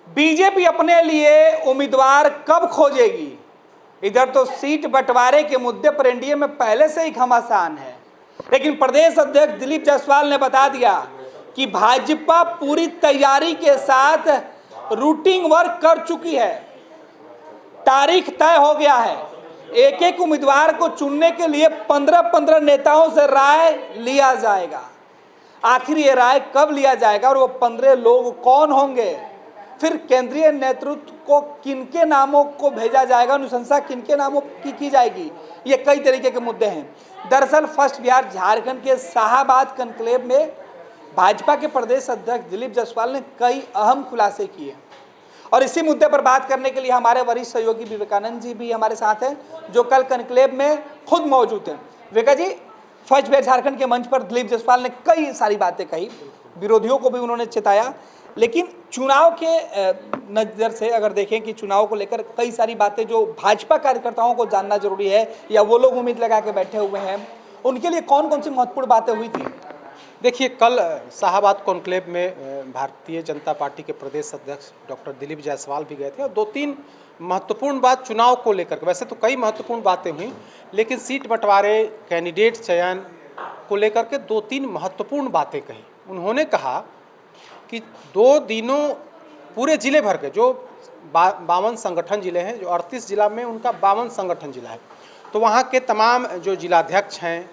BJP अपने लिए उम्मीदवार कब खोजेगी? इधर तो सीट बंटवारे के मुद्दे पर एनडीए में पहले से ही घमासान है, लेकिन प्रदेश अध्यक्ष दिलीप जायसवाल ने बता दिया कि भाजपा पूरी तैयारी के साथ रूटिंग वर्क कर चुकी है। तारीख तय हो गया है। एक एक उम्मीदवार को चुनने के लिए 15-15 नेताओं से राय लिया जाएगा। आखिर ये राय कब लिया जाएगा और वो 15 लोग कौन होंगे? फिर केंद्रीय नेतृत्व को किनके नामों को भेजा जाएगा, अनुशंसा किनके नामों की जाएगी, ये कई तरीके के मुद्दे हैं। दरअसल फर्स्ट बिहार झारखंड के शाहाबाद कॉन्क्लेव में भाजपा के प्रदेश अध्यक्ष दिलीप जायसवाल ने कई अहम खुलासे किए और इसी मुद्दे पर बात करने के लिए हमारे वरिष्ठ सहयोगी विवेकानंद जी भी हमारे साथ हैं, जो कल कॉन्क्लेव में खुद मौजूद हैं। विवेका जी, फर्स्ट बिहार झारखंड के मंच पर दिलीप जायसवाल ने कई सारी बातें कही, विरोधियों को भी उन्होंने चेताया, लेकिन चुनाव के नज़र से अगर देखें कि चुनाव को लेकर कई सारी बातें जो भाजपा कार्यकर्ताओं को जानना जरूरी है या वो लोग उम्मीद लगा के बैठे हुए हैं, उनके लिए कौन कौन सी महत्वपूर्ण बातें हुई थी? देखिए, कल शाहाबाद कॉन्क्लेव में भारतीय जनता पार्टी के प्रदेश अध्यक्ष डॉक्टर दिलीप जायसवाल भी गए थे और 2-3 महत्वपूर्ण बात चुनाव को लेकर, वैसे तो कई महत्वपूर्ण बातें हुई, लेकिन सीट बंटवारे, कैंडिडेट चयन को लेकर के 2-3 महत्वपूर्ण बातें कही। उन्होंने कहा कि 2 दिनों पूरे जिले भर के जो 52 संगठन जिले हैं, जो 38 जिला में उनका 52 संगठन जिला है, तो वहाँ के तमाम जो जिलाध्यक्ष हैं,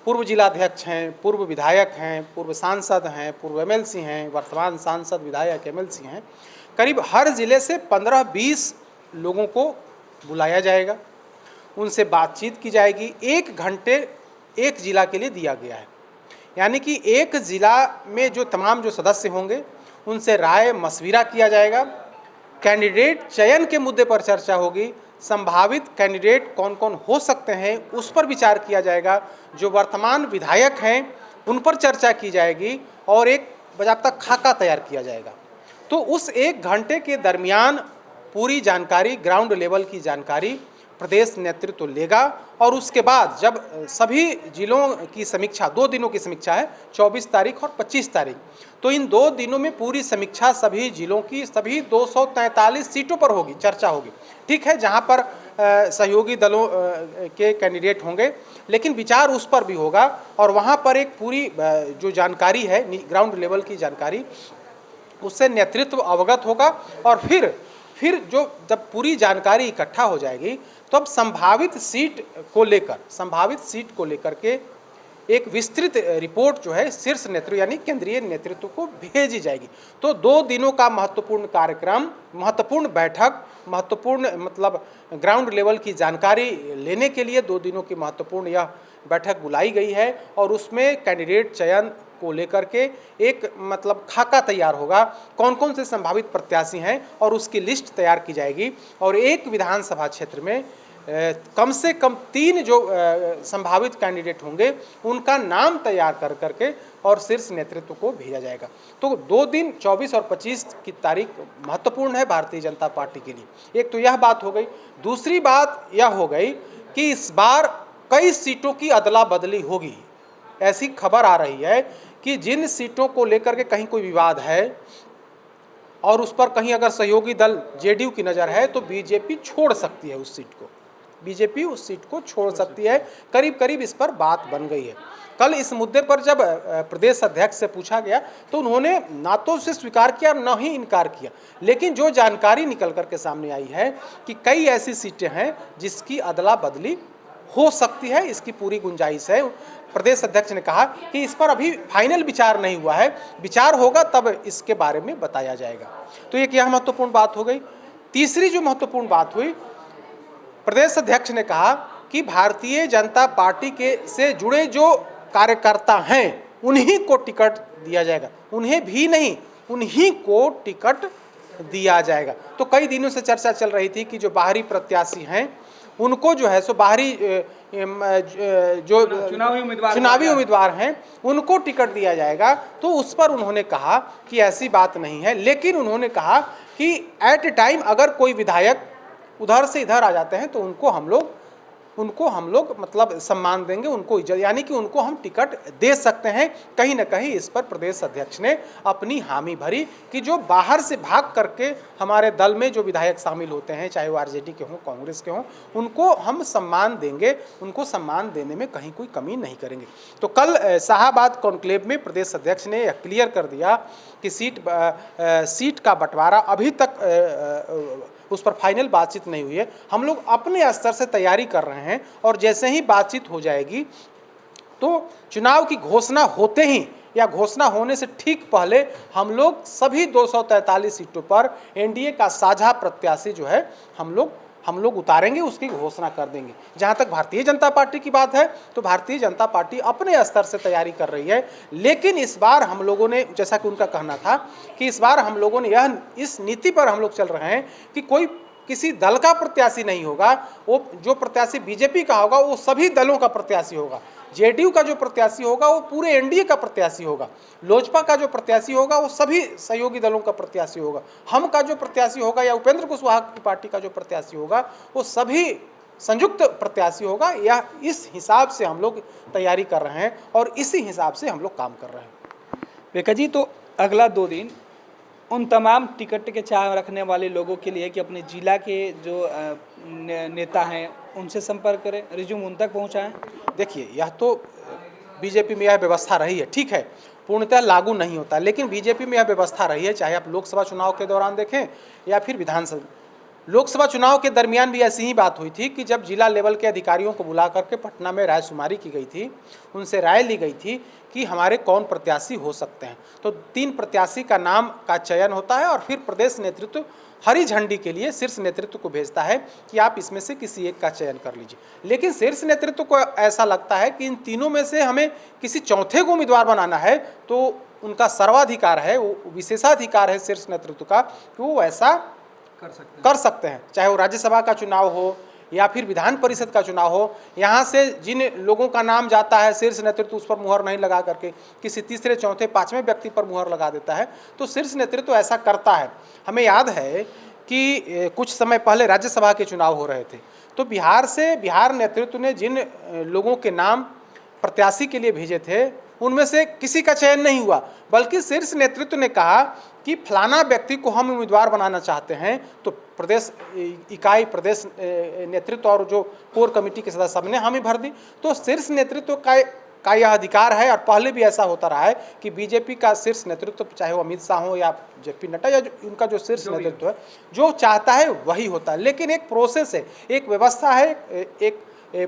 पूर्व जिलाध्यक्ष हैं, पूर्व विधायक हैं, पूर्व सांसद हैं, पूर्व एमएलसी हैं, वर्तमान सांसद विधायक एमएलसी हैं, करीब हर ज़िले से 15-20 लोगों को बुलाया जाएगा, उनसे बातचीत की जाएगी। 1 घंटे एक जिला के लिए दिया गया है, यानी कि एक ज़िला में जो तमाम जो सदस्य होंगे उनसे राय मशविरा किया जाएगा। कैंडिडेट चयन के मुद्दे पर चर्चा होगी, संभावित कैंडिडेट कौन कौन हो सकते हैं उस पर विचार किया जाएगा, जो वर्तमान विधायक हैं उन पर चर्चा की जाएगी और एक बाकायदा खाका तैयार किया जाएगा। तो उस 1 घंटे के दरमियान पूरी जानकारी, ग्राउंड लेवल की जानकारी प्रदेश नेतृत्व लेगा और उसके बाद जब सभी जिलों की समीक्षा, 2 दिनों की समीक्षा है, 24 तारीख और 25 तारीख, तो इन 2 दिनों में पूरी समीक्षा सभी जिलों की सभी 243 सीटों पर होगी, चर्चा होगी। ठीक है, जहां पर सहयोगी दलों के कैंडिडेट होंगे, लेकिन विचार उस पर भी होगा और वहां पर एक पूरी जो जानकारी है, ग्राउंड लेवल की जानकारी, उससे नेतृत्व अवगत होगा और फिर जब पूरी जानकारी इकट्ठा हो जाएगी तो अब संभावित सीट को लेकर के एक विस्तृत रिपोर्ट जो है शीर्ष नेतृत्व यानी केंद्रीय नेतृत्व को भेजी जाएगी। तो 2 दिनों का महत्वपूर्ण कार्यक्रम, महत्वपूर्ण बैठक, महत्वपूर्ण मतलब ग्राउंड लेवल की जानकारी लेने के लिए 2 दिनों की महत्वपूर्ण यह बैठक बुलाई गई है और उसमें कैंडिडेट चयन को लेकर के एक मतलब खाका तैयार होगा, कौन कौन से संभावित प्रत्याशी हैं और उसकी लिस्ट तैयार की जाएगी और एक विधानसभा क्षेत्र में कम से कम 3 जो संभावित कैंडिडेट होंगे उनका नाम तैयार कर करके और शीर्ष नेतृत्व को भेजा जाएगा। तो 2 दिन 24 और 25 की तारीख महत्वपूर्ण है भारतीय जनता पार्टी के लिए। एक तो यह बात हो गई। दूसरी बात यह हो गई कि इस बार कई सीटों की अदला बदली होगी। ऐसी खबर आ रही है कि जिन सीटों को लेकर के कहीं कोई विवाद है और उस पर कहीं अगर सहयोगी दल जेडीयू की नज़र है तो बीजेपी छोड़ सकती है उस सीट को, बीजेपी उस सीट को छोड़ सकती है। करीब करीब इस पर बात बन गई है। कल इस मुद्दे पर जब प्रदेश अध्यक्ष से पूछा गया तो उन्होंने ना तो उसे स्वीकार किया और न ही इनकार किया, लेकिन जो जानकारी निकल करके सामने आई है कि कई ऐसी सीटें हैं जिसकी अदला बदली हो सकती है, इसकी पूरी गुंजाइश है। प्रदेश अध्यक्ष ने कहा कि इस पर अभी फाइनल विचार नहीं हुआ है, विचार होगा तब इसके बारे में बताया जाएगा। तो एक यह महत्वपूर्ण बात हो गई। तीसरी जो महत्वपूर्ण बात हुई, प्रदेश अध्यक्ष ने कहा कि भारतीय जनता पार्टी के से जुड़े जो कार्यकर्ता हैं उन्हीं को टिकट दिया जाएगा, उन्हें भी नहीं, उन्हीं को टिकट दिया जाएगा। तो कई दिनों से चर्चा चल रही थी कि जो बाहरी प्रत्याशी हैं उनको जो है सो बाहरी जो चुनावी उम्मीदवार हैं उनको टिकट दिया जाएगा। तो उस पर उन्होंने कहा कि ऐसी बात नहीं है, लेकिन उन्होंने कहा कि एट ए टाइम अगर कोई विधायक उधर से इधर आ जाते हैं तो उनको हम लोग उनको हम लोग मतलब सम्मान देंगे, उनको इज्जत, यानी कि उनको हम टिकट दे सकते हैं। कहीं ना कहीं इस पर प्रदेश अध्यक्ष ने अपनी हामी भरी कि जो बाहर से भाग करके हमारे दल में जो विधायक शामिल होते हैं, चाहे वो आरजेडी के हों, कांग्रेस के हों, उनको हम सम्मान देंगे, उनको सम्मान देने में कहीं कोई कमी नहीं करेंगे। तो कल शाहाबाद कॉन्क्लेव में प्रदेश अध्यक्ष ने क्लियर कर दिया कि सीट का बंटवारा अभी तक उस पर फाइनल बातचीत नहीं हुई है। हम लोग अपने स्तर से तैयारी कर रहे हैं और जैसे ही बातचीत हो जाएगी तो चुनाव की घोषणा होते ही या घोषणा होने से ठीक पहले हम लोग सभी 243 सीटों पर एनडीए का साझा प्रत्याशी जो है हम लोग उतारेंगे, उसकी घोषणा कर देंगे। जहां तक भारतीय जनता पार्टी की बात है तो भारतीय जनता पार्टी अपने स्तर से तैयारी कर रही है, लेकिन इस बार हम लोगों ने, जैसा कि उनका कहना था कि इस बार हम लोगों ने इस नीति पर हम लोग चल रहे हैं कि कोई किसी दल का प्रत्याशी नहीं होगा, वो जो प्रत्याशी बीजेपी का होगा वो सभी दलों का प्रत्याशी होगा। जेडीयू का जो प्रत्याशी होगा वो पूरे एनडीए का प्रत्याशी होगा, लोजपा का जो प्रत्याशी होगा वो सभी सहयोगी दलों का प्रत्याशी होगा, हम का जो प्रत्याशी होगा या उपेंद्र कुशवाहा की पार्टी का जो प्रत्याशी होगा वो सभी संयुक्त प्रत्याशी होगा। या इस हिसाब से हम लोग तैयारी कर रहे हैं और इसी हिसाब से हम लोग काम कर रहे हैं। विकास जी, तो अगला 2 दिन उन तमाम टिकट के चाह रखने वाले लोगों के लिए कि अपने जिला के जो नेता हैं उनसे संपर्क करें, रिज्यूम उन तक पहुंचाएं। देखिए, यह तो बीजेपी में यह व्यवस्था रही है, ठीक है, पूर्णतः लागू नहीं होता, लेकिन बीजेपी में यह व्यवस्था रही है, चाहे आप लोकसभा चुनाव के दौरान देखें या फिर विधानसभा। लोकसभा चुनाव के दरमियान भी ऐसी ही बात हुई थी कि जब जिला लेवल के अधिकारियों को बुला करके पटना में रायशुमारी की गई थी, उनसे राय ली गई थी कि हमारे कौन प्रत्याशी हो सकते हैं। तो 3 प्रत्याशी का नाम का चयन होता है और फिर प्रदेश नेतृत्व हरी झंडी के लिए शीर्ष नेतृत्व को भेजता है कि आप इसमें से किसी एक का चयन कर लीजिए। लेकिन शीर्ष नेतृत्व को ऐसा लगता है कि इन तीनों में से हमें किसी चौथे को उम्मीदवार बनाना है, तो उनका सर्वाधिकार है, वो विशेषाधिकार है शीर्ष नेतृत्व का कि वो ऐसा कर सकते हैं। चाहे वो राज्यसभा का चुनाव हो या फिर विधान परिषद का चुनाव हो, यहाँ से जिन लोगों का नाम जाता है शीर्ष नेतृत्व उस पर मुहर नहीं लगा करके किसी तीसरे, चौथे, 5वें व्यक्ति पर मुहर लगा देता है, तो शीर्ष नेतृत्व ऐसा करता है। हमें याद है कि कुछ समय पहले राज्यसभा के चुनाव हो रहे थे, तो बिहार नेतृत्व ने जिन लोगों के नाम प्रत्याशी के लिए भेजे थे उनमें से किसी का चयन नहीं हुआ, बल्कि शीर्ष नेतृत्व ने कहा कि फलाना व्यक्ति को हम उम्मीदवार बनाना चाहते हैं। तो प्रदेश इकाई, प्रदेश नेतृत्व और जो कोर कमेटी के सदस्य सबने हामी भर दी। तो शीर्ष नेतृत्व का यह अधिकार है और पहले भी ऐसा होता रहा है कि बीजेपी का शीर्ष नेतृत्व, चाहे वो अमित शाह हो या जेपी नड्डा या उनका जो शीर्ष नेतृत्व है, जो चाहता है वही होता है। लेकिन एक प्रोसेस है, एक व्यवस्था है, एक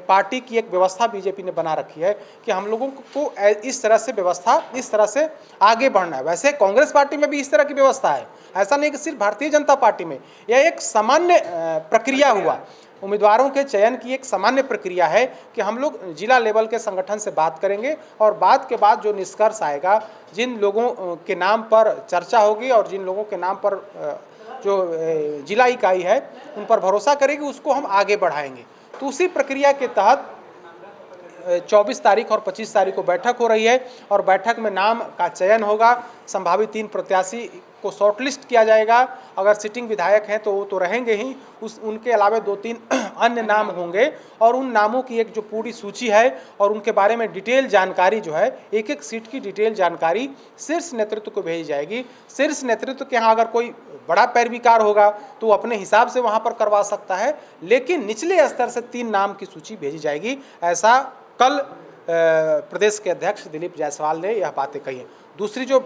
पार्टी की एक व्यवस्था बीजेपी ने बना रखी है कि हम लोगों को इस तरह से आगे बढ़ना है। वैसे कांग्रेस पार्टी में भी इस तरह की व्यवस्था है, ऐसा नहीं कि सिर्फ भारतीय जनता पार्टी में। यह एक सामान्य प्रक्रिया हुआ, उम्मीदवारों के चयन की एक सामान्य प्रक्रिया है कि हम लोग जिला लेवल के संगठन से बात करेंगे और बात के बाद जो निष्कर्ष आएगा, जिन लोगों के नाम पर चर्चा होगी और जिन लोगों के नाम पर जो जिला इकाई है उन पर भरोसा करेगी, उसको हम आगे बढ़ाएंगे। तो उसी प्रक्रिया के तहत 24 तारीख और 25 तारीख को बैठक हो रही है और बैठक में नाम का चयन होगा। संभावित 3 प्रत्याशी को शॉर्टलिस्ट किया जाएगा। अगर सिटिंग विधायक हैं तो वो तो रहेंगे ही, उनके अलावा 2-3 अन्य नाम होंगे और उन नामों की एक जो पूरी सूची है और उनके बारे में डिटेल जानकारी जो है, एक एक सीट की डिटेल जानकारी शीर्ष नेतृत्व को भेजी जाएगी। शीर्ष नेतृत्व के यहाँ अगर कोई बड़ा पैरविकार होगा तो वो अपने हिसाब से वहाँ पर करवा सकता है, लेकिन निचले स्तर से 3 नाम की सूची भेजी जाएगी। ऐसा कल प्रदेश के अध्यक्ष दिलीप जायसवाल ने यह बातें कही हैं। दूसरी जो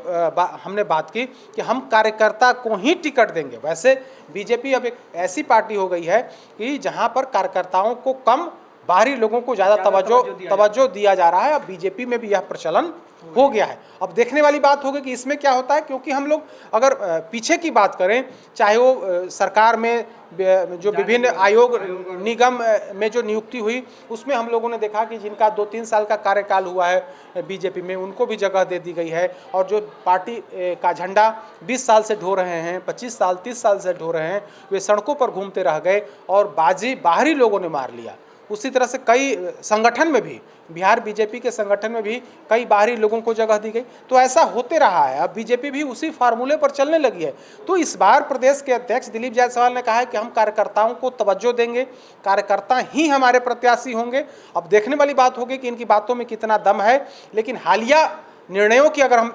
हमने बात की कि हम कार्यकर्ता को ही टिकट देंगे। वैसे बीजेपी अब एक ऐसी पार्टी हो गई है कि जहां पर कार्यकर्ताओं को कम, बाहरी लोगों को ज़्यादा तवज्जो दिया जा रहा है। अब बीजेपी में भी यह प्रचलन हो गया है। अब देखने वाली बात होगी कि इसमें क्या होता है, क्योंकि हम लोग अगर पीछे की बात करें, चाहे वो सरकार में जो विभिन्न आयोग निगम में जो नियुक्ति हुई, उसमें हम लोगों ने देखा कि जिनका 2-3 साल का कार्यकाल हुआ है बीजेपी में, उनको भी जगह दे दी गई है। और जो पार्टी का झंडा 20 साल से ढो रहे हैं, 25 साल 30 साल से ढो रहे हैं, वे सड़कों पर घूमते रह गए और बाजी बाहरी लोगों ने मार लिया। उसी तरह से कई संगठन में भी, बिहार बीजेपी के संगठन में भी कई बाहरी लोगों को जगह दी गई। तो ऐसा होते रहा है, अब बीजेपी भी उसी फार्मूले पर चलने लगी है। तो इस बार प्रदेश के अध्यक्ष दिलीप जायसवाल ने कहा है कि हम कार्यकर्ताओं को तवज्जो देंगे, कार्यकर्ता ही हमारे प्रत्याशी होंगे। अब देखने वाली बात होगी कि इनकी बातों में कितना दम है, लेकिन हालिया निर्णयों की अगर हम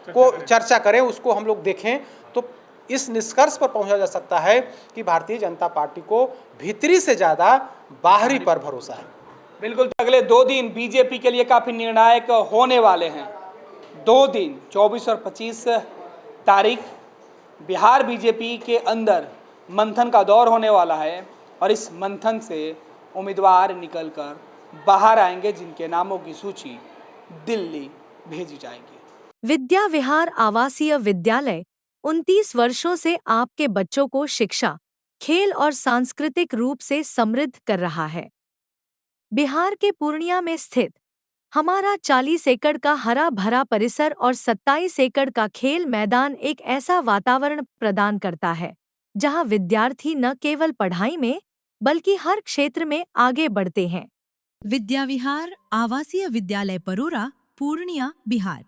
को चर्चा करें, उसको हम लोग देखें, तो इस निष्कर्ष पर पहुंचा जा सकता है कि भारतीय जनता पार्टी को भीतरी से ज़्यादा बाहरी पर भरोसा है। बिल्कुल, तो अगले 2 दिन बीजेपी के लिए काफ़ी निर्णायक होने वाले हैं। 2 दिन 24 और 25 तारीख बिहार बीजेपी के अंदर मंथन का दौर होने वाला है और इस मंथन से उम्मीदवार निकलकर बाहर आएंगे, जिनके नामों की सूची दिल्ली भेजी जाएगी। विद्या विहार आवासीय विद्यालय 29 वर्षों से आपके बच्चों को शिक्षा, खेल और सांस्कृतिक रूप से समृद्ध कर रहा है। बिहार के पूर्णिया में स्थित हमारा 40 एकड़ का हरा भरा परिसर और 27 एकड़ का खेल मैदान एक ऐसा वातावरण प्रदान करता है जहां विद्यार्थी न केवल पढ़ाई में बल्कि हर क्षेत्र में आगे बढ़ते हैं। विद्या विहार आवासीय विद्यालय परोरा, पूर्णिया, बिहार।